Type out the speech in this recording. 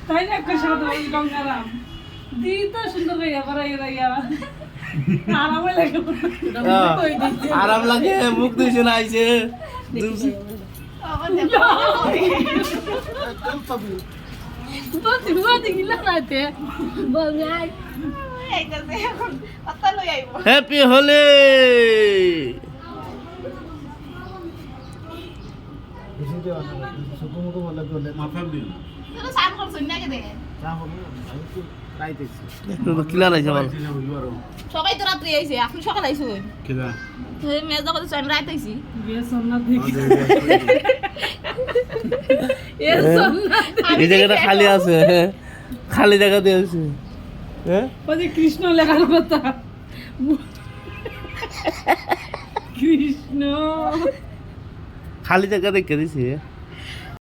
তাই না একটা সাদা গঙ্গারাম দি তো সুন্দর হইয়া পড়াই রাইয়া আরামে লাগে আরাম লাগে মুখ দিছে না আইছে তো তুই দিলা নাতে বলাই হ্যাপি হোলি কিলা নাইছে বল সবাই তো রাত্রে আইছে আপনি সকাল আইছেন কিলা মেজ দখল তো আমি রাত আইছি বিয়ে সন্ন্যাত দেখি এর সন্না এই জায়গাটা খালি আছে খালি জায়গা দিয়ে আছে হ্যাঁ ওই যে কৃষ্ণ লেখার কথা কৃষ্ণ খালি জায়গা দেখে দিছি